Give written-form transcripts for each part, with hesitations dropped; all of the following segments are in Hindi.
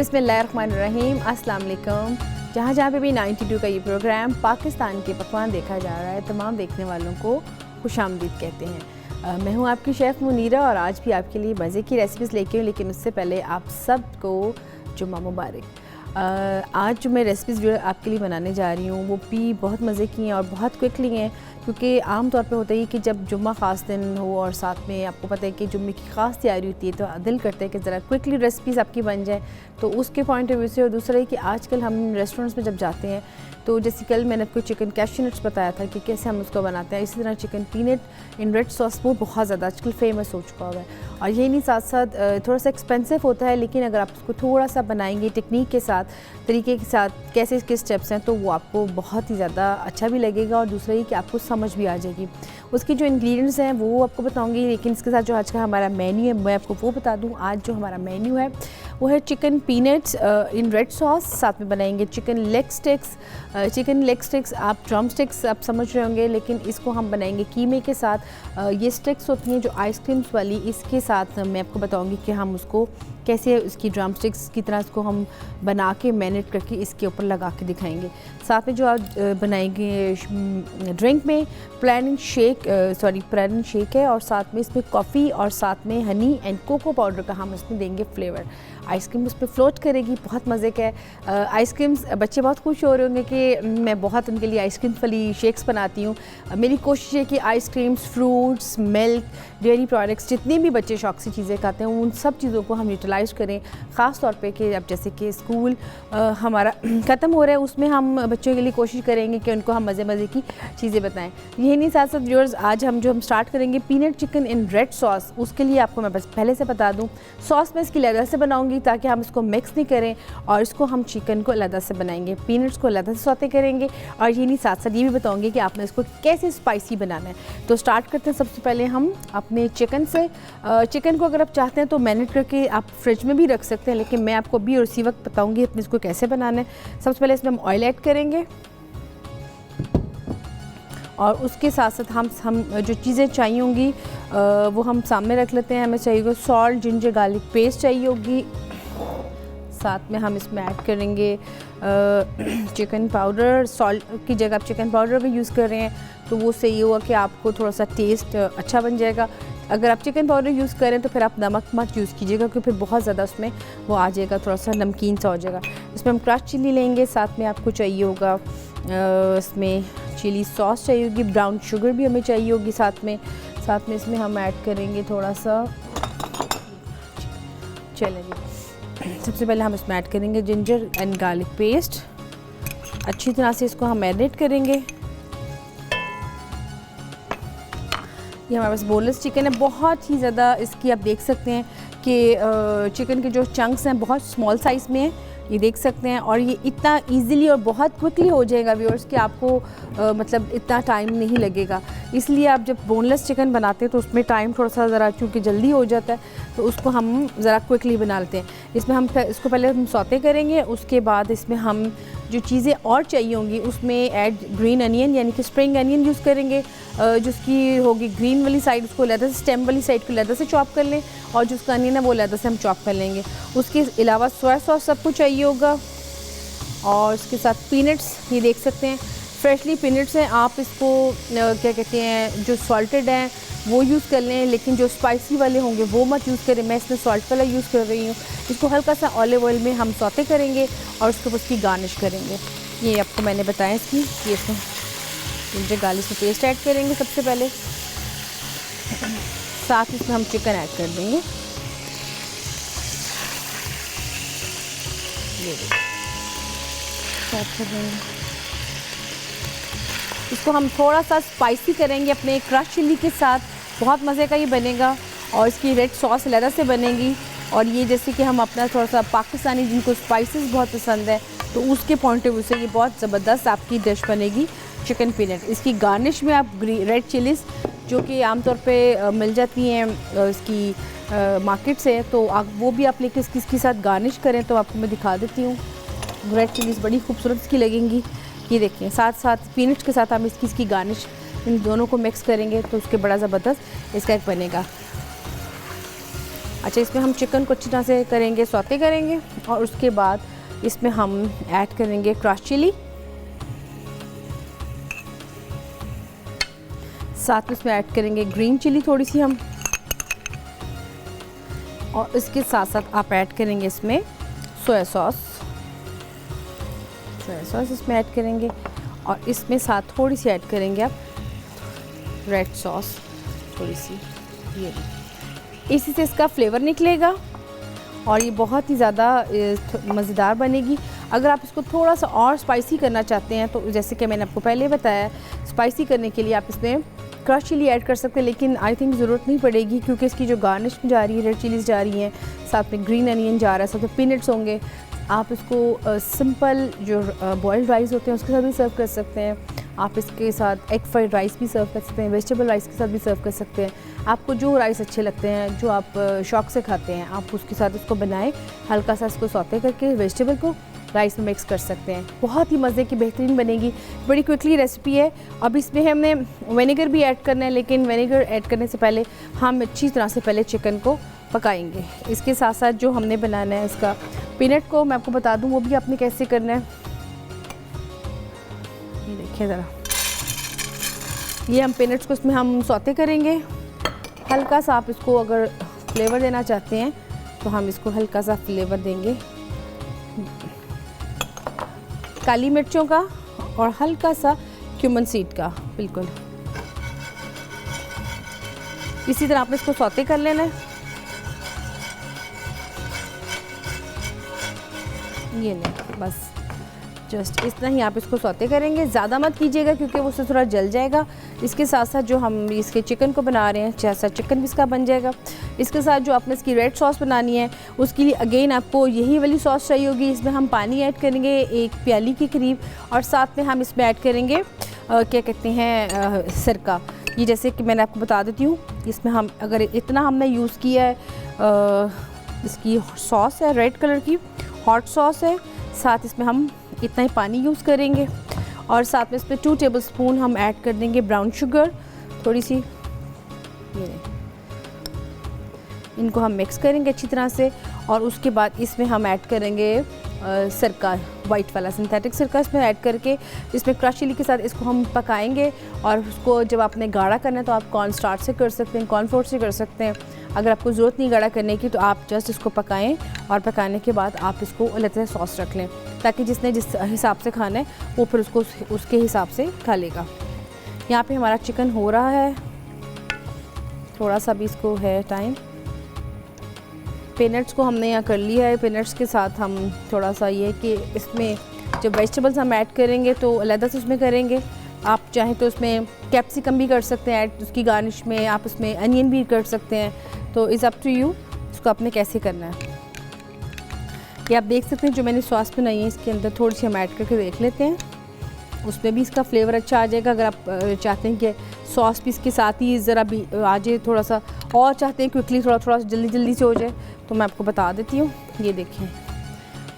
बिस्मिल्लाहिर्रहमानिर्रहीम, अस्सलाम वालेकुम। जहाँ जहाँ पे भी 92 का ये प्रोग्राम पाकिस्तान के पकवान देखा जा रहा है, तमाम देखने वालों को खुशामदीद कहते हैं। मैं हूँ आपकी शेफ़ मुनीरा और आज भी आपके लिए मज़े की रेसिपीज़ लेके हूँ, लेकिन उससे पहले आप सबको जुम्मा मुबारक। आज जो मैं रेसिपीज़ जो आपके लिए बनाने जा रही हूँ वो भी बहुत मज़े की हैं और बहुत क्विकली हैं, क्योंकि आम तौर पे होता है कि जब जुम्मा ख़ास दिन हो और साथ में आपको पता है कि जुम्मे की ख़ास तैयारी होती है, तो दिल करता है कि ज़रा क्विकली रेसिपीज़ आपकी बन जाए। तो उसके पॉइंट ऑफ व्यू से, और दूसरा है कि आजकल हम रेस्टोरेंट्स में जब जाते हैं तो जैसे कल मैंने आपको चिकन कैश्यू नट्स बताया था कि कैसे हम उसको बनाते हैं, इसी तरह chicken peanut in red sauce वो बहुत ज़्यादा आजकल फेमस हो चुका हुआ है। और यही नहीं, साथ साथ थोड़ा सा एक्सपेंसिव होता है, लेकिन अगर आप उसको थोड़ा सा बनाएंगे टेक्निक के साथ, तरीके के साथ, कैसे इसके स्टेप्स हैं, तो वो आपको बहुत ही ज़्यादा अच्छा भी लगेगा और दूसरा ये कि आपको समझ भी आ जाएगी। उसकी जो इंग्रेडिएंट्स हैं वो आपको बताऊंगी, लेकिन इसके साथ जो आज का हमारा मेन्यू है मैं आपको वो बता दूं। आज जो हमारा मेन्यू है वो है chicken peanuts in red sauce, साथ में बनाएंगे chicken leg sticks. Chicken leg sticks आप ड्रम स्टिक्स आप समझ रहे होंगे, लेकिन इसको हम बनाएंगे कीमे के साथ। ये स्टिक्स होती हैं जो आइसक्रीम्स वाली, इसके साथ मैं आपको बताऊंगी कि हम उसको कैसे उसकी ड्रम स्टिक्स की तरह इसको हम बना के मैरिनेट करके इसके ऊपर लगा के दिखाएंगे। साथ में जो आप बनाएंगे ड्रिंक में प्लान शेक है, और साथ में इसमें कॉफ़ी और साथ में हनी एंड कोको पाउडर का हम इसमें देंगे फ्लेवर। आइसक्रीम उस पर फ्लोट करेगी, बहुत मज़े का है। आइसक्रीम्स बच्चे बहुत खुश हो रहे होंगे कि मैं बहुत उनके लिए आइसक्रीम वाली शेक्स बनाती हूँ। मेरी कोशिश है कि ice creams, fruits, milk, dairy products, जितनी भी बच्चे शौक से चीज़ें खाते हैं उन सब चीज़ों को हम यूटिलाइज़ करें। ख़ास तौर पे कि अब जैसे कि स्कूल हमारा ख़त्म हो रहा है, उसमें हम बच्चों के लिए कोशिश करेंगे कि उनको हम मज़े मज़े की चीज़ें बताएं। यही नहीं, साथ साथ व्यूअर्स आज हम स्टार्ट करेंगे peanut chicken in red sauce. उसके लिए आपको मैं बस पहले से बता दूँ, सॉस मैं इसकी अलग से बनाऊँगी ताकि हम इसको मिक्स नहीं करें, और इसको हम चिकन को अलग से बनाएंगे, पीनट्स को अलग से सौते करेंगे, और ये नहीं साथ साथ ये भी बताऊँगी कि आपने इसको कैसे स्पाइसी बनाना है। तो स्टार्ट करते हैं सबसे पहले हम अपने चिकन से। चिकन को अगर आप चाहते हैं तो मैरिनेट करके आप फ्रिज में भी रख सकते हैं, लेकिन मैं आपको अभी और इसी वक्त बताऊँगी अपने इसको कैसे बनाना है। सबसे पहले इसमें हम ऑयल ऐड करेंगे और उसके साथ साथ हम जो चीज़ें चाहिए होंगी वो हम सामने रख लेते हैं। हमें चाहिए होगा सॉल्ट, जिंजर गार्लिक पेस्ट चाहिए होगी, साथ में हम इसमें ऐड करेंगे चिकन पाउडर। सॉल्ट की जगह आप चिकन पाउडर का यूज़ कर रहे हैं तो वो सही होगा कि आपको थोड़ा सा टेस्ट अच्छा बन जाएगा। अगर आप चिकन पाउडर यूज़ करें तो फिर आप नमक मत यूज़ कीजिएगा, क्योंकि फिर बहुत ज़्यादा उसमें वो आ जाएगा, थोड़ा सा नमकीन सा हो जाएगा। इसमें हम क्रश चिली लेंगे, साथ में आपको चाहिए होगा इसमें चिली सॉस चाहिए होगी, ब्राउन शुगर भी हमें चाहिए होगी साथ में इसमें हम ऐड करेंगे थोड़ा सा, चलेंगे सबसे पहले हम इसमें ऐड करेंगे जिंजर एंड गार्लिक पेस्ट। अच्छी तरह से इसको हम मैरिनेट करेंगे। ये हमारे पास बोनलेस चिकन है, बहुत ही ज़्यादा इसकी आप देख सकते हैं कि चिकन के जो चंक्स हैं बहुत स्मॉल साइज़ में हैं, ये देख सकते हैं, और ये इतना इजीली और बहुत क्विकली हो जाएगा व्यूअर्स कि आपको मतलब इतना टाइम नहीं लगेगा। इसलिए आप जब बोनलेस चिकन बनाते हैं तो उसमें टाइम थोड़ा सा ज़रा चूँकि जल्दी हो जाता है, तो उसको हम ज़रा क्विकली बना लेते हैं। इसमें हम इसको पहले हम सौते करेंगे, उसके बाद इसमें हम जो चीज़ें और चाहिए होंगी उसमें ऐड ग्रीन अनियन यानी कि स्प्रिंग अनियन यूज़ करेंगे। जिसकी होगी ग्रीन वाली साइड उसको लहदा से, स्टेम वाली साइड को लहदा से चॉप कर लें, और जो उसका अनियन है वो लहदा से हम चॉप कर लेंगे। उसके अलावा सोया सॉस सबको चाहिए होगा, और इसके साथ पीनट्स, ये देख सकते हैं फ्रेशली पीनट्स हैं। आप इसको क्या कहते हैं, जो सॉल्टेड हैं वो यूज़ कर लें, लेकिन जो स्पाइसी वाले होंगे वो मत यूज़ करें। मैं इसमें सॉल्ट वाला यूज़ कर रही हूँ। इसको हल्का सा ऑलिव ऑयल में हम सौते करेंगे और उसके ऊपर उसकी गार्निश करेंगे। ये आपको मैंने बताया इसकी, ये इसमें जिंजर गार्लिक में पेस्ट ऐड करेंगे सबसे पहले, साथ इसमें हम चिकन ऐड कर देंगे। ये ऐड कर देंगे, इसको हम थोड़ा सा स्पाइसी करेंगे अपने क्रश चिली के साथ, बहुत मज़े का ये बनेगा। और इसकी रेड सॉस अलग से बनेगी, और ये जैसे कि हम अपना थोड़ा सा पाकिस्तानी जिनको स्पाइसेस बहुत पसंद है तो उसके पॉइंट ऑफ व्यू से ये बहुत ज़बरदस्त आपकी डिश बनेगी चिकन पीनट। इसकी गार्निश में आप रेड चिलीज़ जो कि आमतौर पे मिल जाती हैं इसकी मार्केट से, तो आप वो भी आप लेके इसके साथ गार्निश करें। तो आपको मैं दिखा देती हूँ, रेड चिलीज़ बड़ी खूबसूरत इसकी लगेंगी। ये देखिए, साथ साथ पीनट्स के साथ हम इसकी गार्निश इन दोनों को मिक्स करेंगे तो उसके बड़ा ज़बरदस्त इसका एक बनेगा। अच्छा, इसमें हम चिकन को अच्छी तरह से करेंगे, सौते करेंगे और उसके बाद इसमें हम ऐड करेंगे क्रश चिली, साथ में इसमें ऐड करेंगे ग्रीन चिली थोड़ी सी हम, और इसके साथ साथ आप ऐड करेंगे इसमें सोया सॉस इसमें ऐड करेंगे, और इसमें साथ थोड़ी सी ऐड करेंगे आप रेड सॉस थोड़ी सी, ये इसी से इसका फ्लेवर निकलेगा और ये बहुत ही ज़्यादा मज़ेदार बनेगी। अगर आप इसको थोड़ा सा और स्पाइसी करना चाहते हैं तो जैसे कि मैंने आपको पहले बताया, स्पाइसी करने के लिए आप इसमें क्रश चिली ऐड कर सकते हैं, लेकिन आई थिंक ज़रूरत नहीं पड़ेगी क्योंकि इसकी जो गार्निश जा रही है, रेड चिलीज़ जा रही हैं, साथ में ग्रीन अनियन जा रहा है, साथ में पीनट्स होंगे। आप इसको सिंपल जो बॉइल्ड राइस होते हैं उसके साथ भी सर्व कर सकते हैं, आप इसके साथ एग फ्राइड राइस भी सर्व कर सकते हैं, वेजिटेबल राइस के साथ भी सर्व कर सकते हैं। आपको जो राइस अच्छे लगते हैं, जो आप शौक़ से खाते हैं, आप उसके साथ इसको बनाएं, हल्का सा इसको सौते करके वेजिटेबल को राइस में मिक्स कर सकते हैं। बहुत ही मज़े की बेहतरीन बनेगी, बड़ी क्विकली रेसिपी है। अब इसमें हमने विनेगर भी ऐड करना है, लेकिन विनेगर ऐड करने से पहले हम अच्छी तरह से पहले चिकन को पकाएंगे। इसके साथ साथ जो हमने बनाना है इसका पीनट को मैं आपको बता दूं वो भी आपने कैसे करना है। ये देखिए ज़रा, ये हम पीनट्स को इसमें हम सौते करेंगे हल्का सा। आप इसको अगर फ्लेवर देना चाहते हैं तो हम इसको हल्का सा फ्लेवर देंगे काली मिर्चों का और हल्का सा क्यूमन सीड का, बिल्कुल इसी तरह आपने इसको सौते कर लेना है। ये नहीं, बस जस्ट इतना ही आप इसको सौते करेंगे, ज़्यादा मत कीजिएगा क्योंकि वो उससे थोड़ा जल जाएगा। इसके साथ साथ जो हम इसके चिकन को बना रहे हैं, जैसा चिकन भी इसका बन जाएगा। इसके साथ जो आपने इसकी रेड सॉस बनानी है उसके लिए अगेन आपको यही वाली सॉस चाहिए होगी। इसमें हम पानी ऐड करेंगे 1 प्याली के करीब, और साथ में हम इसमें ऐड करेंगे क्या कहते हैं सिरका। ये जैसे कि मैंने आपको बता देती हूँ, इसमें हम अगर इतना हमने यूज़ किया है, इसकी सॉस है रेड कलर की हॉट सॉस है, साथ इसमें हम इतना ही पानी यूज़ करेंगे, और साथ में इसमें 2 टेबलस्पून हम ऐड कर देंगे ब्राउन शुगर थोड़ी सी। ये इनको हम मिक्स करेंगे अच्छी तरह से, और उसके बाद इसमें हम ऐड करेंगे सिरका, वाइट वाला सिंथेटिक सिरका इसमें ऐड करके इसमें क्रश चिली के साथ इसको हम पकाएंगे। और उसको जब आपने गाढ़ा करना है तो आप कॉर्न स्टार्च से कर सकते हैं, कॉर्नफ्लोर से कर सकते हैं। अगर आपको ज़रूरत नहीं गाढ़ा करने की तो आप जस्ट इसको पकाएं, और पकाने के बाद आप इसको अलग से सॉस रख लें ताकि जिसने जिस हिसाब से खाना है वो फिर उसको उसके हिसाब से खा लेगा। यहाँ पे हमारा चिकन हो रहा है, थोड़ा सा भी इसको है टाइम। पीनट्स को हमने यहाँ कर लिया है, पीनट्स के साथ हम थोड़ा सा ये कि इसमें जब वेजिटेबल्स हम ऐड करेंगे तो अलग से उसमें करेंगे। आप चाहें तो उसमें कैप्सिकम भी कर सकते हैं ऐड, उसकी गार्निश में आप उसमें अनियन भी कर सकते हैं, तो इज़ अप टू यू इसको आपने कैसे करना है। ये आप देख सकते हैं जो मैंने सॉस बनाई है इसके अंदर थोड़ी सी हम ऐड करके देख लेते हैं, उसमें भी इसका फ्लेवर अच्छा आ जाएगा। अगर आप चाहते हैं कि सॉस भी इसके साथ ही ज़रा भी आ जाए, थोड़ा सा और चाहते हैं क्विकली थोड़ा जल्दी से हो जाए, तो मैं आपको बता देती हूँ। ये देखें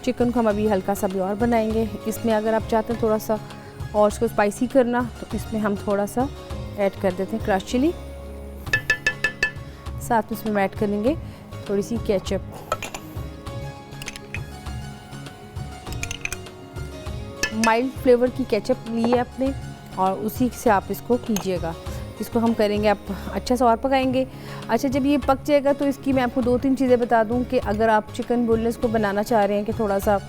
चिकन को हम अभी हल्का सा भी और बनाएंगे। इसमें अगर आप चाहते हैं थोड़ा सा और इसको स्पाइसी करना तो इसमें हम थोड़ा सा ऐड कर देते हैं क्रश चिली, साथ में इसमें ऐड करेंगे थोड़ी सी केचप। माइल्ड फ्लेवर की केचप ली है आपने और उसी से आप इसको कीजिएगा। इसको हम करेंगे आप अच्छा सा और पकाएंगे। अच्छा, जब ये पक जाएगा तो इसकी मैं आपको 2-3 चीज़ें बता दूं कि अगर आप चिकन बोनलेस को बनाना चाह रहे हैं कि थोड़ा सा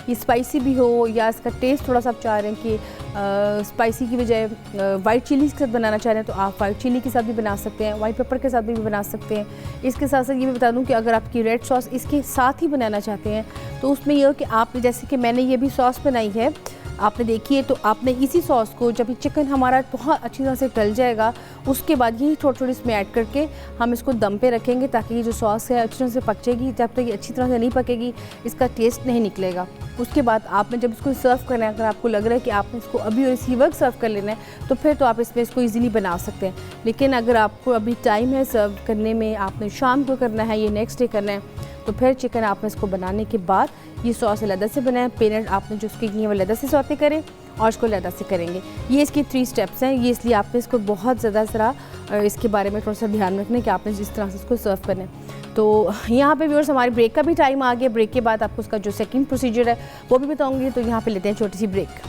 ये स्पाइसी भी हो, या इसका टेस्ट थोड़ा सा आप चाह रहे हैं कि स्पाइसी की बजाय वाइट चिली के साथ बनाना चाह रहे हैं, तो आप वाइट चिली के साथ भी बना सकते हैं, वाइट पेपर के साथ भी बना सकते हैं। इसके साथ साथ ये भी बता दूं कि अगर आपकी रेड सॉस इसके साथ ही बनाना चाहते हैं तो उसमें यह कि आप जैसे कि मैंने ये भी सॉस बनाई है आपने देखी है, तो आपने इसी सॉस को जब ये चिकन हमारा बहुत अच्छी तरह से गल जाएगा उसके बाद यही थोड़ी इसमें ऐड करके हम इसको दम पे रखेंगे ताकि ये जो सॉस है अच्छी तरह से पक जाएगी। जब तक ये अच्छी तरह से नहीं पकेगी इसका टेस्ट नहीं निकलेगा। उसके बाद आपने जब इसको सर्व करना है, अगर आपको लग रहा है कि आपने इसको अभी और इसी वक्त सर्व कर लेना है तो फिर तो आप इसमें इसको ईज़िली बना सकते हैं। लेकिन अगर आपको अभी टाइम है सर्व करने में, आपने शाम को करना है, ये नेक्स्ट डे करना है, तो फिर चिकन आपने इसको बनाने के बाद ये सॉस अलग से बनाएं, पेनेट आपने जो उसके किए वो अलग से सौते करें और इसको अलग से करेंगे। ये इसकी 3 स्टेप्स हैं। ये इसलिए आपने इसको बहुत ज़्यादा ज़रा इसके बारे में थोड़ा सा ध्यान रखना है कि आपने जिस तरह से इसको सर्व करना है। तो यहाँ पे व्यूअर्स हमारे ब्रेक का भी टाइम आ गया। ब्रेक के बाद आपको उसका जो सेकंड प्रोसीजर है वो भी बताऊँगी। तो यहाँ पे लेते हैं छोटी सी ब्रेक।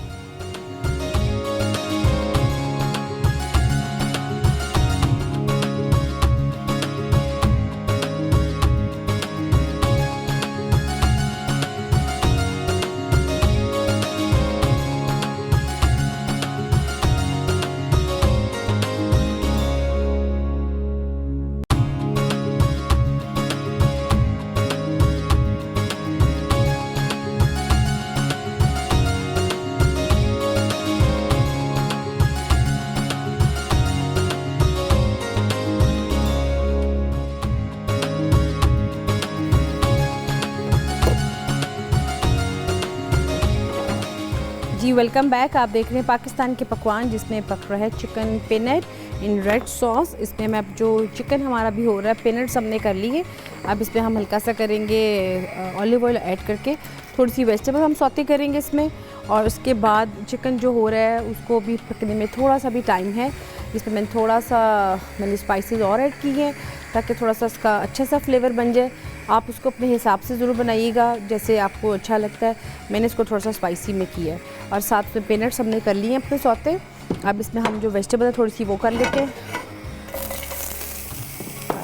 जी वेलकम बैक। आप देख रहे हैं पाकिस्तान के पकवान जिसमें पक रहा है चिकन पेनेट इन रेड सॉस। इसमें मैं अब जो चिकन हमारा भी हो रहा है पेनेट्स हमने कर लिए। अब इसमें हम हल्का सा करेंगे ऑलिव ऑयल ऐड करके, थोड़ी सी वेजिटेबल हम सौते करेंगे इसमें। और उसके बाद चिकन जो हो रहा है उसको भी पकने में थोड़ा सा भी टाइम है। इसमें मैंने स्पाइसेस और ऐड की हैं ताकि थोड़ा सा इसका अच्छा सा फ्लेवर बन जाए। आप उसको अपने हिसाब से ज़रूर बनाइएगा जैसे आपको अच्छा लगता है। मैंने इसको थोड़ा सा स्पाइसी में किया है। और साथ में पेनेट्स हमने कर लिए हैं अपने सौते। अब इसमें हम जो वेजिटेबल है थोड़ी सी वो कर लेते हैं।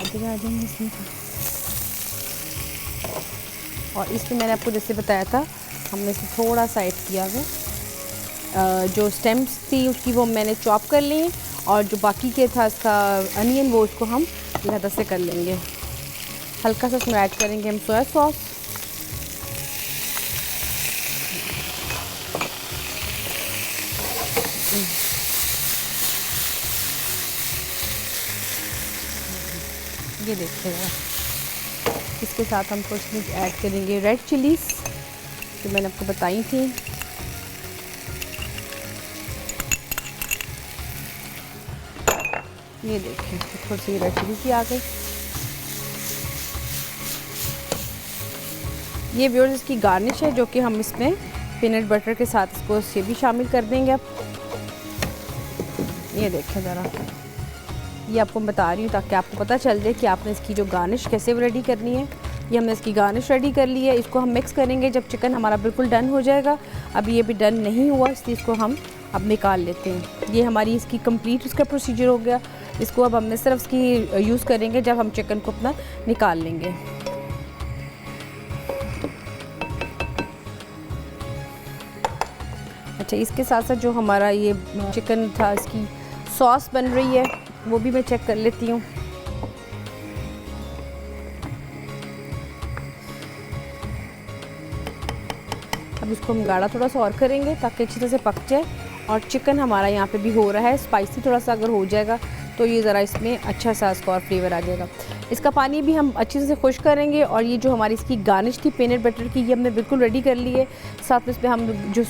इसमें और इसमें मैंने आपको जैसे बताया था हमने इसे थोड़ा सा ऐड किया है। जो स्टेम्स थी उसकी वो मैंने चॉप कर ली, और जो बाकी के था इसका अनियन वो उसको हम ज़्यादा से कर लेंगे। हल्का सा इसमें ऐड करेंगे हम सोया सॉस। ये देखिएगा। इसके साथ हम थोड़ी सी ऐड करेंगे रेड चिलीज़ जो मैंने आपको बताई थी। ये देखिए थोड़ी सी रेड चिलीज़ भी आ गई। ये व्यूअर्स इसकी गार्निश है जो कि हम इसमें पीनट बटर के साथ इसको ये भी शामिल कर देंगे। अब ये देखें ज़रा, ये आपको बता रही हूँ ताकि आपको पता चल जाए कि आपने इसकी जो गार्निश कैसे रेडी करनी है। ये हमने इसकी गार्निश रेडी कर ली है। इसको हम मिक्स करेंगे जब चिकन हमारा बिल्कुल डन हो जाएगा। अब ये भी डन नहीं हुआ इसलिए इसको हम अब निकाल लेते हैं। ये हमारी इसकी कंप्लीट इसका प्रोसीजर हो गया। इसको अब हमने सिर्फ इसकी यूज़ करेंगे जब हम चिकन को अपना निकाल लेंगे। अच्छा, इसके साथ साथ जो हमारा ये चिकन था इसकी सॉस बन रही है वो भी मैं चेक कर लेती हूँ। अब इसको हम गाढ़ा थोड़ा सा और करेंगे ताकि अच्छी तरह से पक जाए। और चिकन हमारा यहाँ पे भी हो रहा है स्पाइसी, थोड़ा सा अगर हो जाएगा तो ये ज़रा इसमें अच्छा सा इसका और फ्लेवर आ जाएगा। इसका पानी भी हम अच्छी तरह से खुश करेंगे। और ये जो हमारी इसकी गार्निश थी पीनट बटर की, ये हमने बिल्कुल रेडी कर ली है। साथ में इसमें हम जो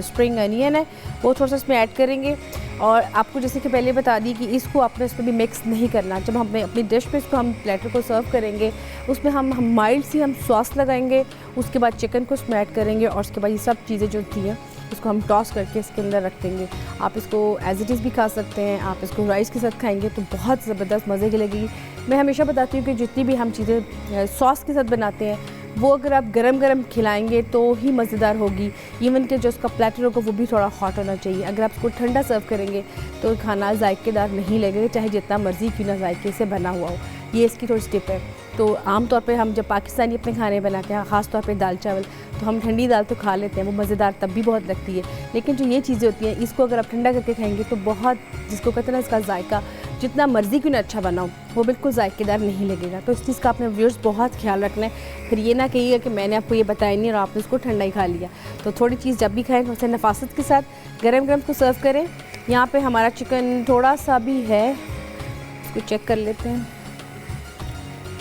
स्प्रिंग अनियन है वो थोड़ा सा इसमें ऐड करेंगे। और आपको जैसे कि पहले बता दी कि इसको आपने इसमें भी मिक्स नहीं करना। जब हम अपनी डिश पे इसको हम प्लेटर को सर्व करेंगे उसमें हम माइल्ड सी हम सॉस लगाएंगे। उसके बाद चिकन को इसमें ऐड करेंगे और उसके बाद ये सब चीज़ें जो थी हैं इसको हम टॉस करके इसके अंदर रख देंगे। आप इसको एज इट इज़ भी खा सकते हैं, आप इसको राइस के साथ खाएंगे तो बहुत ज़बरदस्त मज़े की लगेगी। मैं हमेशा बताती हूँ कि जितनी भी हम चीज़ें सॉस के साथ बनाते हैं वो अगर आप गरम गरम खिलाएंगे तो ही मज़ेदार होगी। इवन कि जो उसका प्लेटर होगा वो भी थोड़ा हॉट होना चाहिए। अगर आप इसको ठंडा सर्व करेंगे तो खाना जायकेदार नहीं लगेगा, चाहे जितना मर्ज़ी क्यों ना जायके से बना हुआ हो। ये इसकी थोड़ी टिप है। तो आम तौर पे हम जब पाकिस्तानी अपने खाने बनाते हैं, ख़ास तौर पे दाल चावल, तो हम ठंडी दाल तो खा लेते हैं, वो मज़ेदार तब भी बहुत लगती है। लेकिन जो ये चीज़ें होती हैं इसको अगर आप ठंडा करके खाएंगे तो बहुत, जिसको कहते हैं ना, इसका जायका जितना मर्ज़ी क्यों ना अच्छा बनाओ वो बिल्कुल जायकेदार नहीं लगेगा। तो इस चीज़ का आपने व्यूअर्स बहुत ख्याल रखना है। फिर ये ना कहिएगा कि मैंने आपको ये बताया नहीं और आपने इसको ठंडा ही खा लिया। तो थोड़ी चीज़ जब भी खाएँ थोड़ा नफासत के साथ गरम गरम को सर्व करें। यहाँ पर हमारा चिकन थोड़ा सा भी है, इसको चेक कर लेते हैं।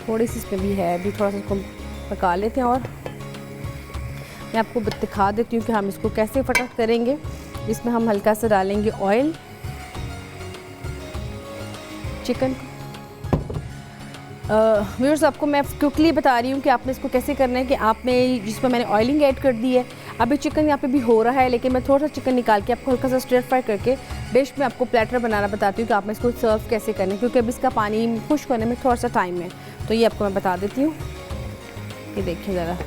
थोड़ी सी इसमें भी है, अभी थोड़ा सा इसको पका लेते हैं। और मैं आपको दिखा देती हूँ कि हम इसको कैसे फटक करेंगे। इसमें हम हल्का सा डालेंगे ऑयल चिकन को। व्यूअर्स आपको मैं क्विकली बता रही हूँ कि आपने इसको कैसे करना है। कि आपने जिसमें मैंने ऑयलिंग ऐड कर दी है, अभी चिकन यहाँ पे भी हो रहा है, लेकिन मैं थोड़ा सा चिकन निकाल के आपको हल्का सा स्टिर फ्राई करके डिश में आपको प्लेटर बनाना बताती हूँ कि आप में इसको सर्व कैसे करना है, क्योंकि अभी इसका पानी खुश्क होने में थोड़ा सा टाइम है, तो ये आपको मैं बता देती हूँ। ये देखिए ज़रा,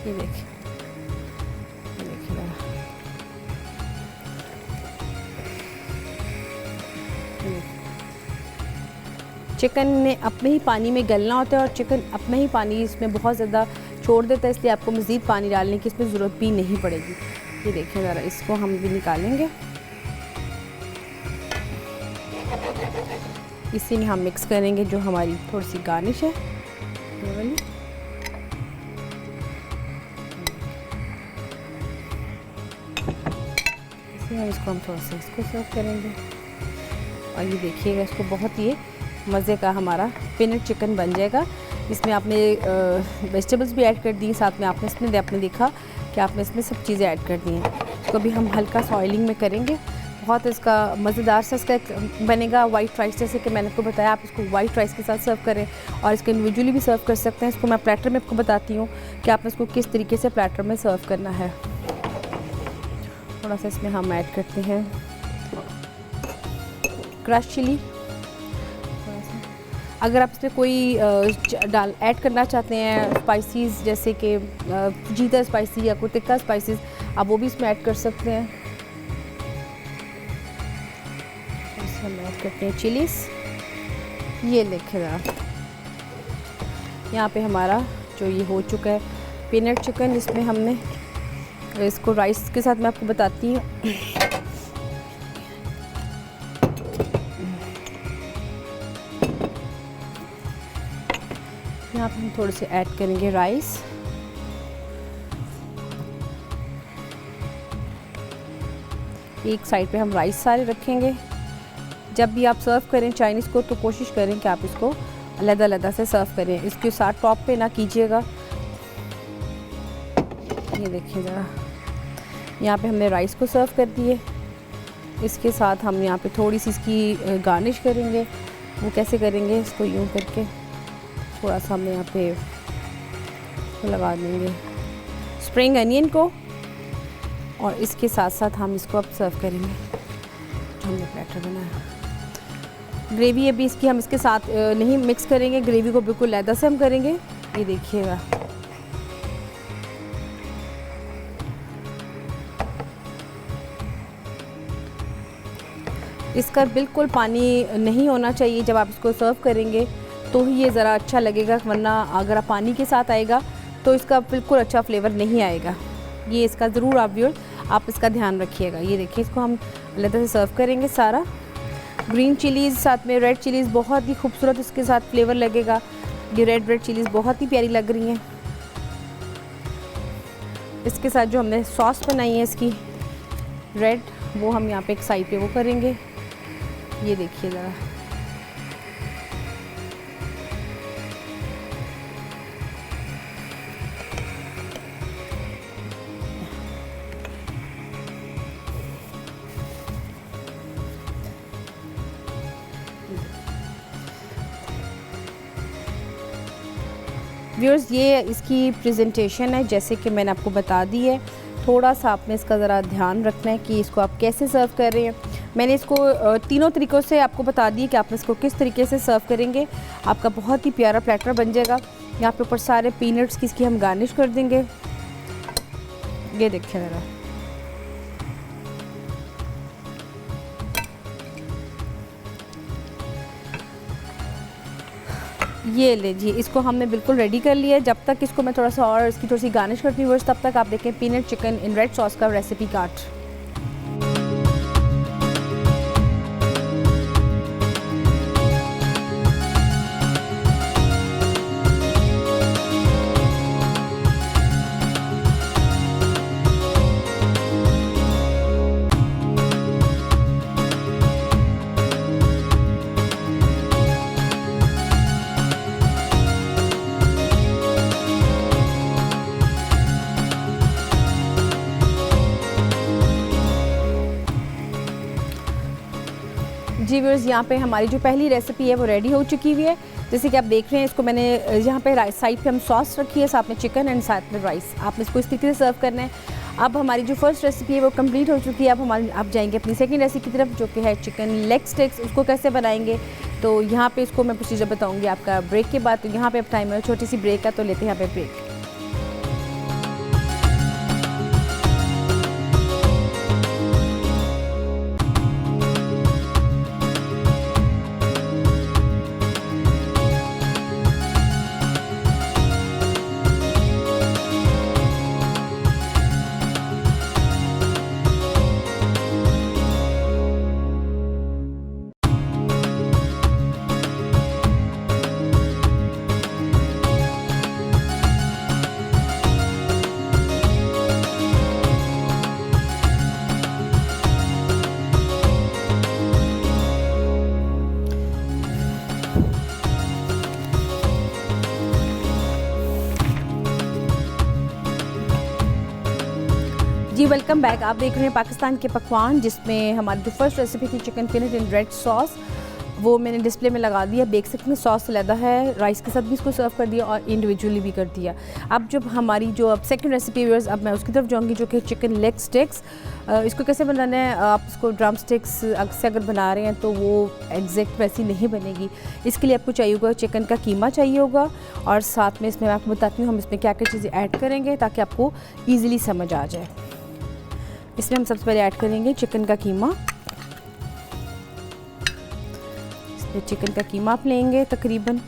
ये देखिए ज़रा, चिकन ने अपने ही पानी में गलना होता है और चिकन अपना ही पानी इसमें बहुत ज़्यादा छोड़ देता है, इसलिए आपको मज़ीद पानी डालने की इसमें ज़रूरत भी नहीं पड़ेगी। ये देखिए ज़रा, इसको हम भी निकालेंगे, इसी में हम मिक्स करेंगे जो हमारी थोड़ी सी गार्निश है ये वाली। इसी इसको हम थोड़ा सा इसको सर्व करेंगे। और ये देखिएगा, इसको बहुत ही मज़े का हमारा पीनट चिकन बन जाएगा। इसमें आपने वेजिटेबल्स भी ऐड कर दी, साथ में आपने देखा कि आपने इसमें सब चीज़ें ऐड कर दी हैं। इसको भी हम हल्का सा ऑयलिंग में करेंगे, बहुत इसका मज़ेदार सा इसका बनेगा वाइट राइस, जैसे कि मैंने आपको बताया आप इसको वाइट राइस के साथ सर्व करें और इसको इंडिविजुअली भी सर्व कर सकते हैं। इसको मैं प्लेटर में आपको बताती हूँ कि आपने इसको किस तरीके से प्लेटर में सर्व करना है। थोड़ा सा इसमें हम ऐड करते हैं क्रश चिली। अगर आप इसमें कोई ऐड करना चाहते हैं स्पाइसेस, जैसे कि जीता स्पाइसी या कोई टिक्का स्पाइसेस, आप वो भी इसमें ऐड कर सकते हैं। हम ऐड करते हैं चिलीज़। ये देखें ज़रा, यहाँ पे हमारा जो ये हो चुका है पीनट चिकन, इसमें हमने इसको राइस के साथ मैं आपको बताती हूँ। यहाँ पे हम थोड़े से ऐड करेंगे राइस। एक साइड पे हम राइस सारे रखेंगे। जब भी आप सर्व करें चाइनीज़ को तो कोशिश करें कि आप इसको अलग-अलग से सर्व करें, इसके साथ टॉप पे ना कीजिएगा। ये देखिए ज़रा, यहाँ पे हमने राइस को सर्व कर दिए, इसके साथ हम यहाँ पे थोड़ी सी इसकी गार्निश करेंगे। वो कैसे करेंगे, इसको यूँ करके थोड़ा सा हमने यहाँ पे लगा देंगे स्प्रिंग अनियन को, और इसके साथ साथ हम इसको अब सर्व करेंगे जो हमने प्लेटर बनाया। ग्रेवी अभी इसकी हम इसके साथ नहीं मिक्स करेंगे, ग्रेवी को बिल्कुल लैदा से हम करेंगे। ये देखिएगा, इसका बिल्कुल पानी नहीं होना चाहिए जब आप इसको सर्व करेंगे, तो ही ये ज़रा अच्छा लगेगा, वरना अगर आप पानी के साथ आएगा तो इसका बिल्कुल अच्छा फ्लेवर नहीं आएगा। ये इसका ज़रूर आप इसका ध्यान रखिएगा। ये देखिए, इसको हम अलग से सर्व करेंगे सारा। ग्रीन चिलीज़ साथ में रेड चिलीज़ बहुत ही खूबसूरत इसके साथ फ्लेवर लगेगा। ये रेड चिलीज़ बहुत ही प्यारी लग रही हैं। इसके साथ जो हमने सॉस बनाई है इसकी रेड, वो हम यहाँ पे एक साइड पे वो करेंगे। ये देखिए ज़रा, व्यूअर्स ये इसकी प्रेजेंटेशन है, जैसे कि मैंने आपको बता दी है। थोड़ा सा आपने इसका ज़रा ध्यान रखना है कि इसको आप कैसे सर्व कर रहे हैं। मैंने इसको तीनों तरीक़ों से आपको बता दी कि आप इसको किस तरीके से सर्व करेंगे। आपका बहुत ही प्यारा प्लेटर बन जाएगा। यहाँ पे ऊपर सारे पीनट्स की इसकी हम गार्निश कर देंगे। ये देखिए ज़रा, ये लीजिए, इसको हमने बिल्कुल रेडी कर लिया है। जब तक इसको मैं थोड़ा सा और इसकी थोड़ी सी गार्निश करती हूँ, तब तक आप देखें peanut chicken in red sauce का रेसिपी कार्ड। जी व्यूअर्स, यहाँ पे हमारी जो पहली रेसिपी है वो रेडी हो चुकी हुई है। जैसे कि आप देख रहे हैं, इसको मैंने यहाँ पे राइस साइड पे हम सॉस रखी है, साथ में चिकन एंड साथ में राइस। आपने इसको इस तरीके से सर्व करना है। अब हमारी जो फर्स्ट रेसिपी है वो कंप्लीट हो चुकी है। अब जाएंगे अपनी सेकंड रेसिपी की तरफ, जो कि है चिकन लेग स्टिक्स। उसको कैसे बनाएंगे, तो यहाँ पे इसको मैं प्रोसीजर बताऊँगी आपका ब्रेक के बाद। तो यहाँ पे अब टाइम है छोटी सी ब्रेक का, तो लेते हैं यहाँ पे ब्रेक। जी वेलकम बैक। आप देख रहे हैं पाकिस्तान के पकवान, जिसमें हमारी जो फर्स्ट रेसिपी थी chicken fillet in red sauce, वो मैंने डिस्प्ले में लगा दिया। देख सकते हैं सॉस अलग है, राइस के साथ भी इसको सर्व कर दिया और इंडिविजुअली भी कर दिया। अब जब हमारी जो सेकंड रेसिपी व्यूअर्स, अब मैं उसकी तरफ जाऊंगी, जो कि चिकन लेग स्टिक्स। इसको कैसे बनाना है, आप इसको ड्रम स्टिक्स से अगर बना रहे हैं तो वो एग्जैक्ट वैसी नहीं बनेगी। इसके लिए आपको चाहिए होगा चिकन का कीमा चाहिए होगा, और साथ में इसमें मैं आपको बताती हूँ हम इसमें क्या क्या चीज़ें ऐड करेंगे ताकि आपको ईज़िली समझ आ जाए। इसमें हम सबसे पहले ऐड करेंगे चिकन का कीमा। इसमें चिकन का कीमा आप लेंगे, तकरीबन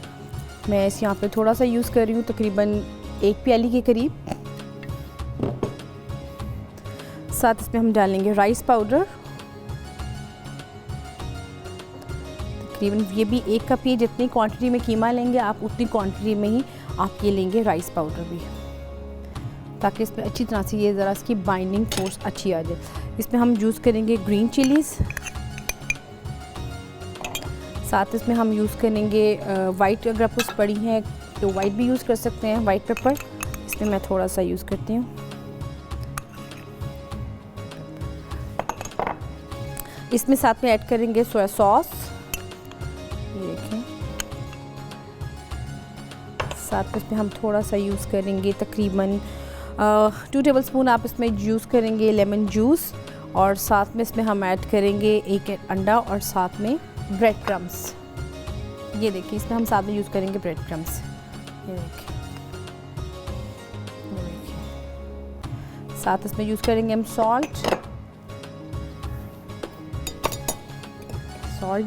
मैं इस यहाँ पे थोड़ा सा यूज़ कर रही हूँ, तकरीबन 1 प्याली के करीब। साथ इसमें हम डालेंगे राइस पाउडर, तकरीबन ये भी 1 कप। ये जितनी क्वांटिटी में कीमा लेंगे आप, उतनी क्वांटिटी में ही आप ये लेंगे राइस पाउडर भी, ताकि इसमें अच्छी तरह से ये ज़रा इसकी बाइंडिंग फोर्स अच्छी आ जाए। इसमें हम यूज़ करेंगे ग्रीन चिलीज़, साथ इसमें हम यूज़ करेंगे वाइट, अगर आपको पड़ी हैं तो वाइट भी यूज़ कर सकते हैं, वाइट पेपर। इसमें मैं थोड़ा सा यूज़ करती हूँ। इसमें साथ में ऐड करेंगे सोया सॉस, ये देखें। साथ में इसमें हम थोड़ा सा यूज़ करेंगे तकरीबन 2 टेबलस्पून आप इसमें यूज़ करेंगे लेमन जूस, और साथ में इसमें हम ऐड करेंगे 1 अंडा, और साथ में ब्रेड क्रम्स। ये देखिए, इसमें हम साथ में यूज़ करेंगे ब्रेड क्रम्स। ये देखिए, साथ इसमें यूज़ करेंगे हम सॉल्ट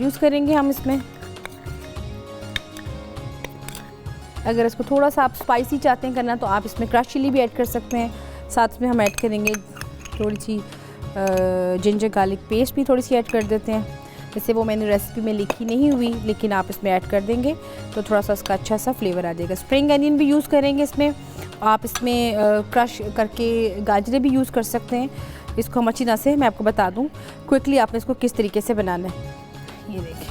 यूज़ करेंगे हम इसमें। अगर इसको थोड़ा सा आप स्पाइसी चाहते हैं करना, तो आप इसमें क्रश चिली भी ऐड कर सकते हैं। साथ में हम ऐड करेंगे थोड़ी सी जिंजर गार्लिक पेस्ट भी थोड़ी सी ऐड कर देते हैं। वैसे वो मैंने रेसिपी में लिखी नहीं हुई, लेकिन आप इसमें ऐड कर देंगे तो थोड़ा सा इसका अच्छा सा फ्लेवर आ जाएगा। स्प्रिंग अनियन भी यूज़ करेंगे इसमें, आप इसमें क्रश करके गाजरें भी यूज़ कर सकते हैं। इसको हम अच्छी तरह से, मैं आपको बता दूँ क्विकली आपने इसको किस तरीके से बनाना है। ये देखिए,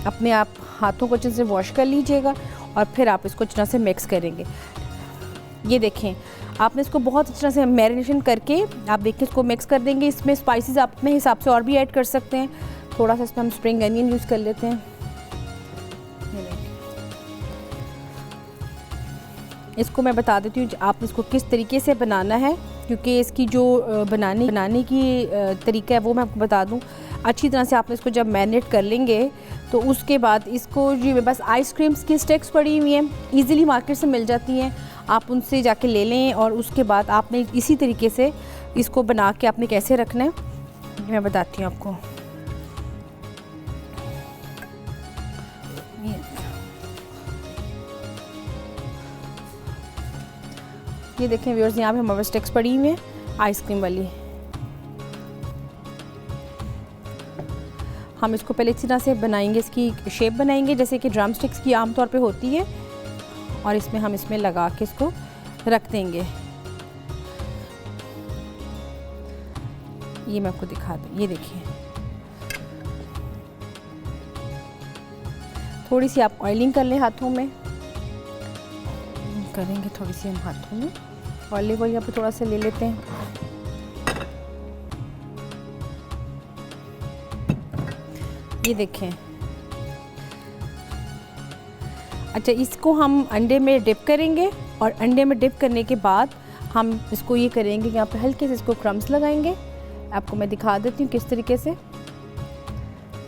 अपने आप हाथों को अच्छे से वॉश कर लीजिएगा और फिर आप इसको अच्छी तरह से मिक्स करेंगे। ये देखें, आपने इसको बहुत अच्छी तरह से मैरिनेशन करके आप देखिए इसको मिक्स कर देंगे। इसमें स्पाइसेस आप अपने हिसाब से और भी ऐड कर सकते हैं। थोड़ा सा इसमें हम स्प्रिंग अनियन यूज़ कर लेते हैं। इसको मैं बता देती हूँ आप इसको किस तरीके से बनाना है, क्योंकि इसकी जो बनाने की तरीका है वो मैं आपको बता दूँ। अच्छी तरह से आपने इसको जब मैरिनेट कर लेंगे तो उसके बाद इसको, जी मेरे पास आइसक्रीम्स की स्टिक्स पड़ी हुई हैं, ईज़िली मार्केट से मिल जाती हैं, आप उनसे जाके ले लें। और उसके बाद आपने इसी तरीके से इसको बना के आपने कैसे रखना है मैं बताती हूँ आपको। ये देखें व्यूअर्स, यहाँ पे हमारे स्टिक्स पड़ी हुई हैं आइसक्रीम वाली। हम इसको पहले इसी तरह से बनाएंगे, इसकी शेप बनाएंगे जैसे कि ड्रम स्टिक्स की आमतौर पे होती है, और इसमें हम इसमें लगा के इसको रख देंगे। ये मैं आपको दिखा दूँ, ये देखिए, थोड़ी सी आप ऑयलिंग कर लें हाथों में, करेंगे थोड़ी सी हम हाथों में। ऑलिव ऑयल यहाँ पे थोड़ा सा ले लेते हैं। ये देखें। अच्छा, इसको हम अंडे में डिप करेंगे और अंडे में डिप करने के बाद हम इसको ये करेंगे कि यहाँ पे हल्के से इसको क्रम्स लगाएंगे। आपको मैं दिखा देती हूँ किस तरीके से।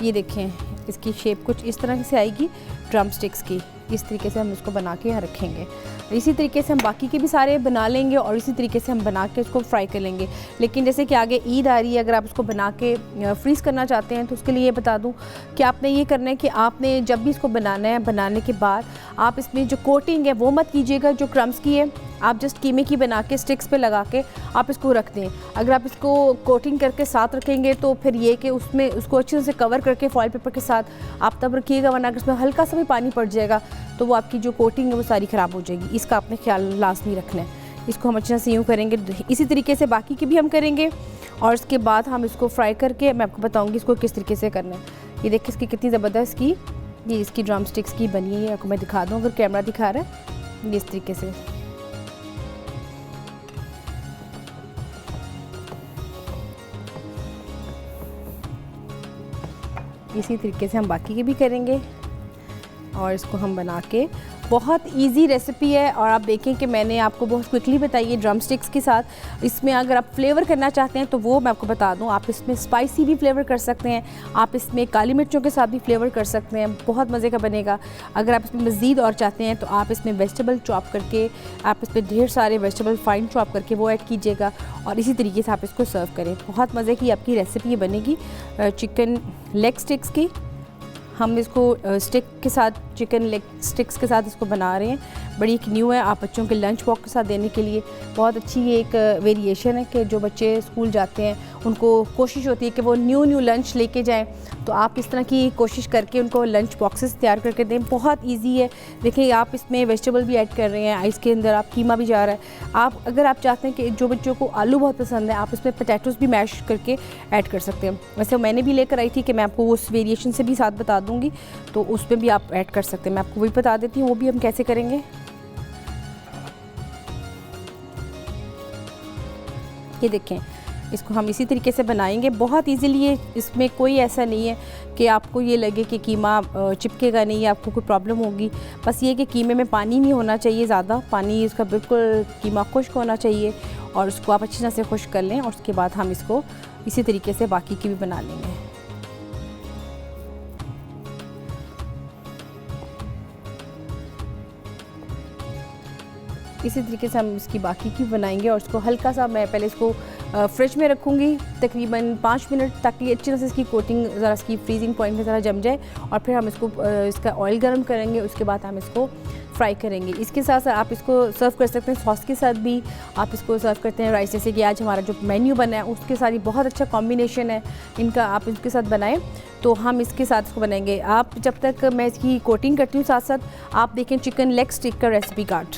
ये देखें, इसकी शेप कुछ इस तरह से आएगी ड्रम स्टिक्स की। इस तरीके से हम इसको बना के यहाँ रखेंगे। इसी तरीके से हम बाकी के भी सारे बना लेंगे और इसी तरीके से हम बना के इसको फ्राई कर लेंगे। लेकिन जैसे कि आगे ईद आ रही है, अगर आप इसको बना के फ्रीज़ करना चाहते हैं तो उसके लिए ये बता दूं कि आपने ये करना है कि आपने जब भी इसको बनाना है, बनाने के बाद आप इसमें जो कोटिंग है वो मत कीजिएगा जो क्रम्स की है। आप जस्ट कीमे की बना के स्टिक्स पे लगा के आप इसको रख दें। अगर आप इसको कोटिंग करके साथ रखेंगे तो फिर ये कि उसमें उसको अच्छे से कवर करके फॉइल पेपर के साथ आप तब रखिएगा, वरना अगर उसमें हल्का सा भी पानी पड़ जाएगा तो वो आपकी जो कोटिंग है वो सारी ख़राब हो जाएगी। इसका आपने ख्याल लाजमी रखना है। इसको हम अच्छे से यूँ करेंगे। इसी तरीके से बाकी के भी हम करेंगे और उसके बाद हम इसको फ्राई करके मैं आपको बताऊँगी इसको किस तरीके से करना है। ये देखिए इसकी कितनी ज़बरदस्त ये इसकी ड्रम स्टिक्स की बनी है। आपको मैं दिखा दूँ, अगर कैमरा दिखा रहा है, ये इस तरीके से। इसी तरीके से हम बाकी के भी करेंगे और इसको हम बना के, बहुत इजी रेसिपी है और आप देखें कि मैंने आपको बहुत क्विकली बताई है ड्रम स्टिक्स के साथ। इसमें अगर आप फ्लेवर करना चाहते हैं तो वो मैं आपको बता दूं, आप इसमें स्पाइसी भी फ्लेवर कर सकते हैं, आप इसमें काली मिर्चों के साथ भी फ्लेवर कर सकते हैं, बहुत मज़े का बनेगा। अगर आप इसमें मज़ीद और चाहते हैं तो आप इसमें वेजिटेबल चॉप करके, आप इसमें ढेर सारे वेजिटेबल फाइन चॉप करके वो ऐड कीजिएगा और इसी तरीके से आप इसको सर्व करें। बहुत मज़े की आपकी रेसिपी बनेगी चिकन लेग स्टिक्स की। हम इसको स्टिक के साथ, चिकन लेग स्टिक्स के साथ इसको बना रहे हैं। बड़ी एक न्यू है, आप बच्चों के लंच बॉक्स के साथ देने के लिए बहुत अच्छी ये एक वेरिएशन है कि जो बच्चे स्कूल जाते हैं उनको कोशिश होती है कि वो न्यू लंच लेके जाएं। तो आप इस तरह की कोशिश करके उनको लंच बॉक्सेस तैयार करके दें। बहुत इजी है। देखिए आप इसमें वेजिटेबल भी ऐड कर रहे हैं, इसके अंदर आप कीमा भी जा रहा है। आप अगर आप चाहते हैं कि जो बच्चों को आलू बहुत पसंद है, आप इसमें पोटैटोज़ भी मैश करके ऐड कर सकते हैं। वैसे मैंने भी लेकर आई थी कि मैं आपको उस वेरिएशन से भी साथ बता दूँगी, तो उसमें भी आप ऐड कर सकते हैं। मैं आपको वही बता देती हूँ वो भी हम कैसे करेंगे। ये देखें, इसको हम इसी तरीके से बनाएंगे बहुत इजीली है। इसमें कोई ऐसा नहीं है कि आपको ये लगे कि कीमा चिपकेगा नहीं या आपको कोई प्रॉब्लम होगी। बस ये कि कीमे में पानी नहीं होना चाहिए, ज़्यादा पानी इसका बिल्कुल कीमा खुश्क होना चाहिए और उसको आप अच्छी तरह से खुश्क कर लें और उसके बाद हम इसको इसी तरीके से बाकी की भी बना लेंगे। इसी तरीके से हम इसकी बाकी की बनाएंगे और इसको हल्का सा, मैं पहले इसको फ्रिज में रखूँगी तकरीबन 5 मिनट, ताकि अच्छी तरह से इसकी कोटिंग ज़रा इसकी फ्रीजिंग पॉइंट में ज़रा जम जाए और फिर हम इसको इसका ऑयल गर्म करेंगे। उसके बाद हम इसको फ्राई करेंगे। इसके साथ साथ आप इसको सर्व कर सकते हैं सॉस के साथ भी, आप इसको सर्व करते हैं राइस। जैसे कि आज हमारा जो मेन्यू बना है उसके साथ ही बहुत अच्छा कॉम्बिनेशन है इनका, आप इसके साथ बनाएं तो हम इसके साथ इसको बनाएंगे। आप जब तक मैं इसकी कोटिंग करती हूँ साथ साथ आप देखें चिकन लेग स्टिक का रेसिपी कार्ड।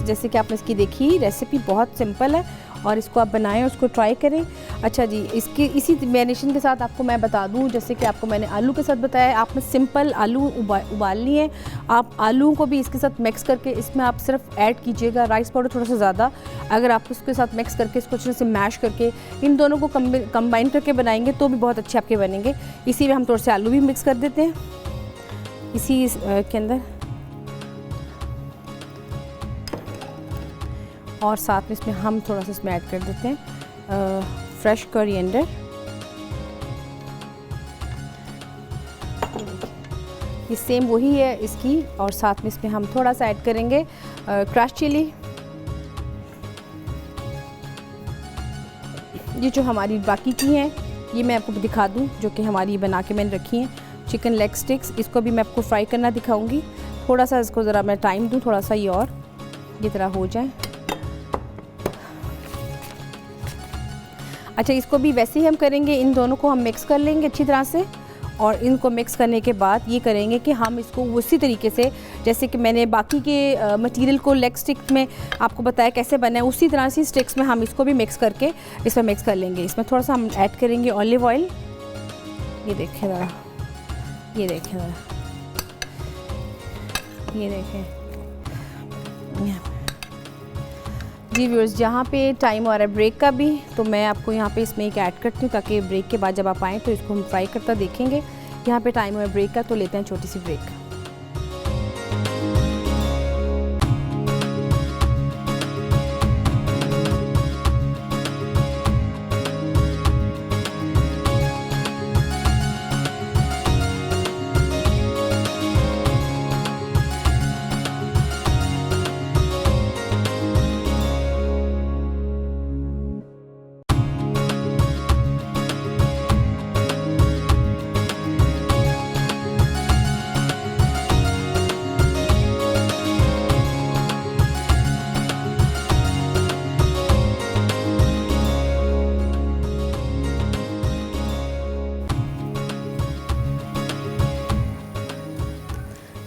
जैसे कि आपने इसकी देखी रेसिपी बहुत सिंपल है और इसको आप बनाएं, उसको ट्राई करें। अच्छा जी, इसके इसी मैरिनेशन के साथ आपको मैं बता दूं, जैसे कि आपको मैंने आलू के साथ बताया, आपने सिंपल आलू उबालनी है। आप आलू को भी इसके साथ मिक्स करके इसमें आप सिर्फ ऐड कीजिएगा राइस पाउडर थोड़ा सा ज़्यादा। अगर आप उसके साथ मिक्स करके इसको अच्छे से मैश करके इन दोनों को कंबाइन करके बनाएंगे तो भी बहुत अच्छे आपके बनेंगे। इसी में हम थोड़े से आलू भी मिक्स कर देते हैं इसी के अंदर और साथ में इसमें हम थोड़ा सा इसमें ऐड कर देते हैं फ्रेश कोरिएंडर। ये सेम वही है इसकी, और साथ में इसमें हम थोड़ा सा ऐड करेंगे क्रश चिली। ये जो हमारी बाकी की हैं ये मैं आपको दिखा दूं, जो कि हमारी बना के मैंने रखी हैं चिकन लेग स्टिक्स। इसको भी मैं आपको फ्राई करना दिखाऊंगी। थोड़ा सा इसको ज़रा मैं टाइम दूं, थोड़ा सा ये और ये तरह हो जाए। अच्छा, इसको भी वैसे ही हम करेंगे, इन दोनों को हम मिक्स कर लेंगे अच्छी तरह से और इनको मिक्स करने के बाद ये करेंगे कि हम इसको उसी तरीके से जैसे कि मैंने बाकी के मटेरियल को लेग स्टिक में आपको बताया कैसे बना है, उसी तरह से स्टिक्स में हम इसको भी मिक्स करके इसमें मिक्स कर लेंगे। इसमें थोड़ा सा हम ऐड करेंगे ऑलिव ऑयल। ये देखें ज़रा, ये देखें ज़रा, ये देखें जी व्यूअर्स। जहाँ पे टाइम हो रहा है ब्रेक का भी, तो मैं आपको यहाँ पे इसमें एक ऐड करती हूँ ताकि ब्रेक के बाद जब आप आएँ तो इसको हम फ्राई करता देखेंगे। यहाँ पे टाइम हो रहा है ब्रेक का, तो लेते हैं छोटी सी ब्रेक।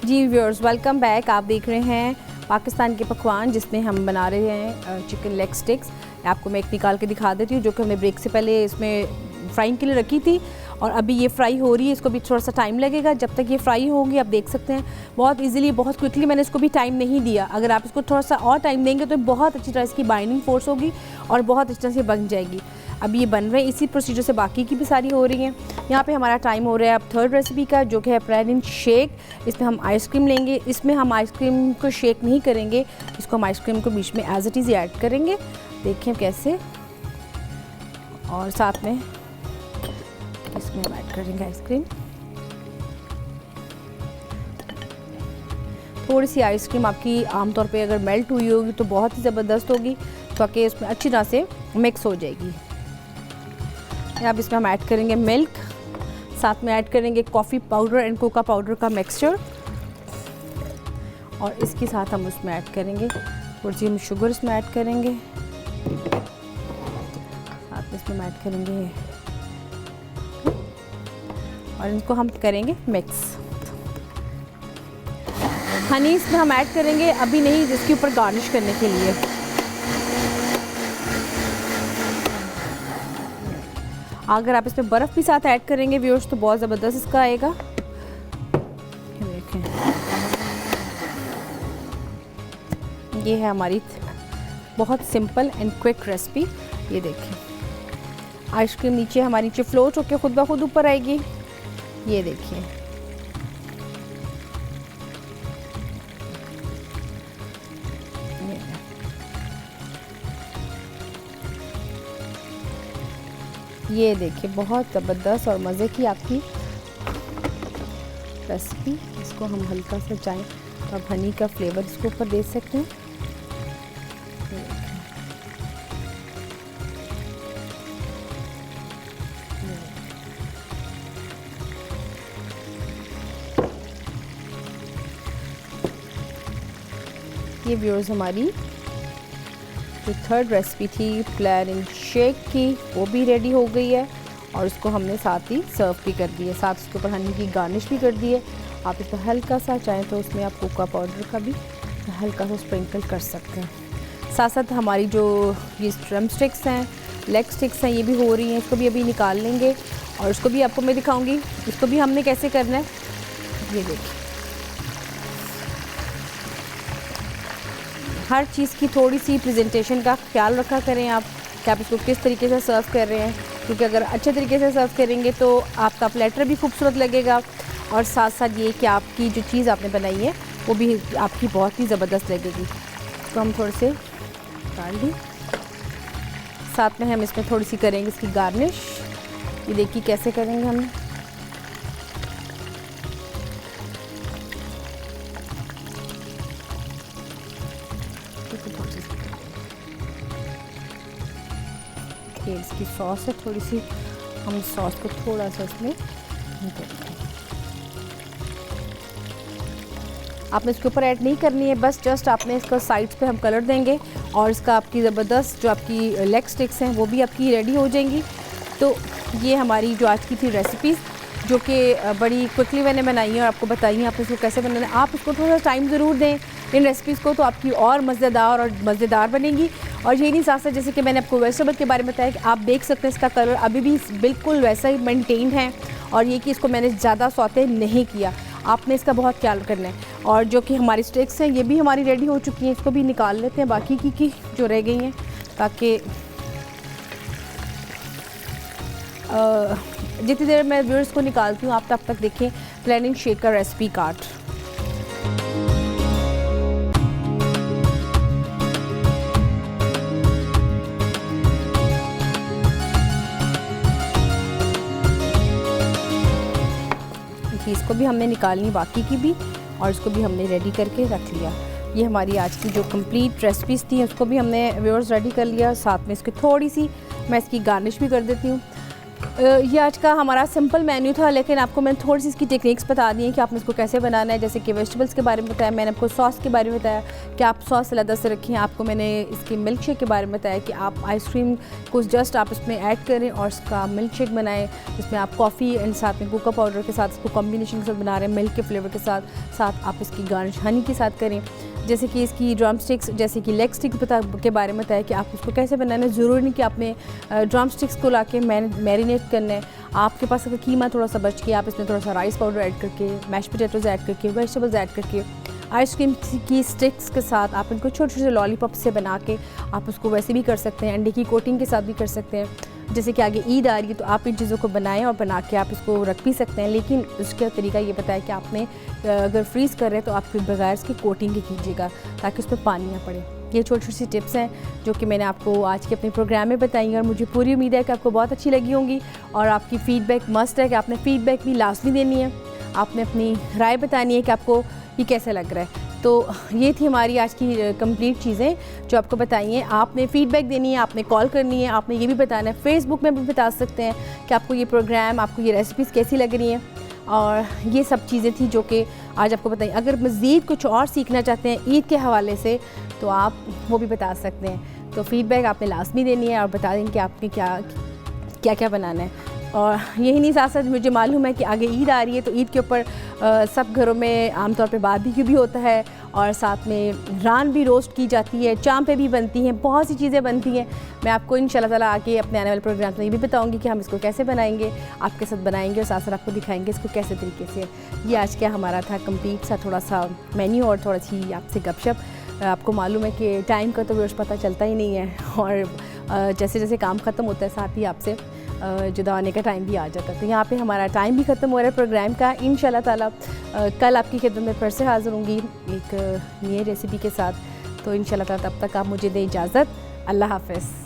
जी व्यूअर्स, वेलकम बैक। आप देख रहे हैं पाकिस्तान के पकवान, जिसमें हम बना रहे हैं चिकन लेग स्टिक्स। आपको मैं एक निकाल के दिखा देती हूँ, जो कि हमने ब्रेक से पहले इसमें फ्राइंग के लिए रखी थी, और अभी ये फ्राई हो रही है। इसको भी थोड़ा सा टाइम लगेगा। जब तक ये फ्राई होगी, आप देख सकते हैं बहुत इजीली, बहुत क्विकली मैंने इसको भी टाइम नहीं दिया। अगर आप इसको थोड़ा सा और टाइम देंगे तो बहुत अच्छी तरह इसकी बाइंडिंग फोर्स होगी और बहुत अच्छी तरह से बन जाएगी। अभी ये बन रहे हैं, इसी प्रोसीजर से बाकी की भी सारी हो रही हैं। यहाँ पे हमारा टाइम हो रहा है अब थर्ड रेसिपी का, जो कि है प्रेलिन शेक। इसमें हम आइसक्रीम लेंगे। इसमें हम आइसक्रीम को शेक नहीं करेंगे, इसको हम आइसक्रीम को बीच में एज इट इज़ ऐड करेंगे। देखिए कैसे, और साथ में इसमें हम ऐड करेंगे आइसक्रीम। थोड़ी सी आइसक्रीम आपकी आमतौर पे अगर मेल्ट हुई होगी तो बहुत ही ज़बरदस्त होगी, ताकि इसमें अच्छी तरह से मिक्स हो जाएगी। अब इसमें हम ऐड करेंगे मिल्क, साथ में ऐड करेंगे coffee powder and Coca powder का मिक्सचर, और इसके साथ हम उसमें ऐड करेंगे थोड़ी सी हम शुगर इसमें ऐड करेंगे, साथ में इसमें ऐड करेंगे, और इनको हम करेंगे मिक्स। हनी इसमें हम ऐड करेंगे अभी नहीं, जिसके ऊपर गार्निश करने के लिए। अगर आप इसमें बर्फ़ भी साथ ऐड करेंगे व्यूअर्स तो बहुत ज़बरदस्त इसका आएगा। देखें, ये है हमारी बहुत सिंपल एंड क्विक रेसिपी। ये देखें, आइसक्रीम नीचे हमारी नीचे फ्लोट होकर खुद ब खुद ऊपर आएगी। ये देखिए, ये देखिए बहुत ज़बरदस्त और मज़े की आपकी रेसिपी। इसको हम हल्का सा चाहें तो आप हनी का फ्लेवर इसके ऊपर दे सकते हैं। ये व्यूअर्स हमारी जो थर्ड रेसिपी थी प्लेन शेक की, वो भी रेडी हो गई है, और इसको हमने साथ ही सर्व भी कर दिया। साथ उसके ऊपर हनी की गार्निश भी कर दी है। आप इसमें हल्का सा चाहें तो उसमें आप कोका पाउडर का भी हल्का सा स्प्रिंकल कर सकते हैं। साथ साथ हमारी जो ये ड्रम स्टिक्स हैं, लेग स्टिक्स हैं, ये भी हो रही हैं। इसको भी अभी निकाल लेंगे और इसको भी आपको मैं दिखाऊँगी। इसको भी हमने कैसे करना है, ये देखिए। हर चीज़ की थोड़ी सी प्रेजेंटेशन का ख्याल रखा करें आप, कि आप इसको किस तरीके से सर्व कर रहे हैं, क्योंकि अगर अच्छे तरीके से सर्व करेंगे तो आपका प्लेटर भी खूबसूरत लगेगा, और साथ साथ ये कि आपकी जो चीज़ आपने बनाई है वो भी आपकी बहुत ही ज़बरदस्त लगेगी। तो हम थोड़े से डाल दी, साथ में हम इसमें थोड़ी सी करेंगे इसकी गार्निश। ये देखिए कैसे करेंगे हम। ये इसकी सॉस है, थोड़ी सी हम सॉस को थोड़ा सा इसमें आपने इसके ऊपर ऐड नहीं करनी है, बस जस्ट आपने इसका साइड्स पे हम कलर देंगे, और इसका आपकी ज़बरदस्त जो आपकी लेग स्टिक्स हैं वो भी आपकी रेडी हो जाएंगी। तो ये हमारी जो आज की थी रेसिपीज़, जो कि बड़ी क्विकली मैंने बनाई है और आपको बताई है आप इसको कैसे बनाना है। आप इसको थोड़ा टाइम ज़रूर दें इन रेसिपीज़ को, तो आपकी और मज़ेदार बनेगी। और यही नहीं, साथ साथ जैसे कि मैंने आपको वेजिटेबल के बारे में बताया कि आप देख सकते हैं इसका कलर अभी भी बिल्कुल वैसा ही मेंटेन है, और ये कि इसको मैंने ज़्यादा सौते नहीं किया, आपने इसका बहुत ख्याल करना है। और जो कि हमारी स्टिक्स हैं ये भी हमारी रेडी हो चुकी हैं, इसको भी निकाल लेते हैं बाकी की जो रह गई हैं, ताकि जितनी देर मैं व्यूअर्स को निकालती हूँ आप तब तक देखें प्लेन एंड शेक का रेसिपी कार्ड। इसको भी हमने निकालनी बाकी की भी, और इसको भी हमने रेडी करके रख लिया। ये हमारी आज की जो कंप्लीट रेसिपीज़ थी उसको भी हमने व्यूअर्स रेडी कर लिया। साथ में इसकी थोड़ी सी मैं इसकी गार्निश भी कर देती हूँ। ये आज का हमारा सिंपल मेन्यू था, लेकिन आपको मैंने थोड़ी सी इसकी टेक्निक्स बता दी हैं कि आपने इसको कैसे बनाना है। जैसे कि वेजिटेबल्स के बारे में बताया, मैंने आपको सॉस के बारे में बताया कि आप सॉस अलग से रखें। आपको मैंने इसकी मिल्क शेक के बारे में बताया कि आप आइसक्रीम को जस्ट आप इसमें ऐड करें और इसका मिल्क शेक बनाएं, जिसमें आप कॉफ़ी एंड साथ में कोको पाउडर के साथ इसको कॉम्बिनेशन के साथ बना रहे हैं, मिल्क के फ्लेवर के साथ आप इसकी गार्निश हनी के साथ करें। जैसे कि इसकी ड्रम स्टिक्स, जैसे कि लेग स्टिक के बारे में बताया कि आप उसको कैसे बनाना है। ज़रूरी नहीं कि आपने ड्रम स्टिक्स को लाके मैरिनेट करना है। आपके पास अगर कीमा थोड़ा सा बच के आप इसमें थोड़ा सा राइस पाउडर ऐड करके, मैश पोटैटोज़ ऐड करके, वेजिटेबल्स ऐड करके, आइसक्रीम की स्टिक्स के साथ आप इनको छोटे छोटे लॉलीपॉप से बना के आप उसको वैसे भी कर सकते हैं, अंडे की कोटिंग के साथ भी कर सकते हैं। जैसे कि आगे ईद आ रही है तो आप इन चीज़ों को बनाएं और बना के आप इसको रख भी सकते हैं, लेकिन उसका तरीका ये बताया कि आपने अगर फ्रीज़ कर रहे हैं तो आप फिर बगैर इसकी कोटिंग ही कीजिएगा ताकि उसमें पानी ना पड़े। ये छोटी छोटी सी टिप्स हैं जो कि मैंने आपको आज के अपने प्रोग्राम में बताई, और मुझे पूरी उम्मीद है कि आपको बहुत अच्छी लगी होंगी। और आपकी फ़ीडबैक मस्ट है कि आपने फ़ीडबैक भी लाजमी देनी है, आपने अपनी राय बतानी है कि आपको ये कैसे लग रहा है। तो ये थी हमारी आज की कंप्लीट चीज़ें जो आपको बताई हैं। आपने फ़ीडबैक देनी है, आपने कॉल करनी है, आपने ये भी बताना है, फेसबुक में भी बता सकते हैं कि आपको ये प्रोग्राम, आपको ये रेसिपीज़ कैसी लग रही हैं। और ये सब चीज़ें थी जो कि आज आपको बताइए। अगर मज़ीद कुछ और सीखना चाहते हैं ईद के हवाले से तो आप वो भी बता सकते हैं। तो फ़ीडबैक आपने लाजमी देनी है और बता दें कि आपने क्या क्या बनाना है। और यही नहीं, साथ साथ मुझे मालूम है कि आगे ईद आ रही है, तो ईद के ऊपर सब घरों में आमतौर पे बारबेक्यू भी होता है और साथ में रान भी रोस्ट की जाती है, चांपे भी बनती हैं, बहुत सी चीज़ें बनती हैं। मैं आपको इंशाल्लाह ताला आके अपने आने वाले प्रोग्राम में ये भी बताऊंगी कि हम इसको कैसे बनाएंगे, आपके साथ बनाएंगे और साथ साथ आपको दिखाएंगे इसको कैसे तरीके से। ये आज क्या हमारा था कंप्लीट सा थोड़ा सा मेन्यू और थोड़ा सी आपसे गपशप। आपको मालूम है कि टाइम का तो रोज़ पता चलता ही नहीं है, और जैसे जैसे काम ख़त्म होता है साथ ही आपसे जुदा होने का टाइम भी आ जाता है। तो यहाँ पे हमारा टाइम भी ख़त्म हो रहा है प्रोग्राम का। इंशाल्लाह ताला कल आपकी खिदमत में फिर से हाज़िर होंगी एक नई रेसिपी के साथ। तो इंशाल्लाह ताला तब तक आप मुझे दें इजाज़त। अल्लाह हाफ़िज़।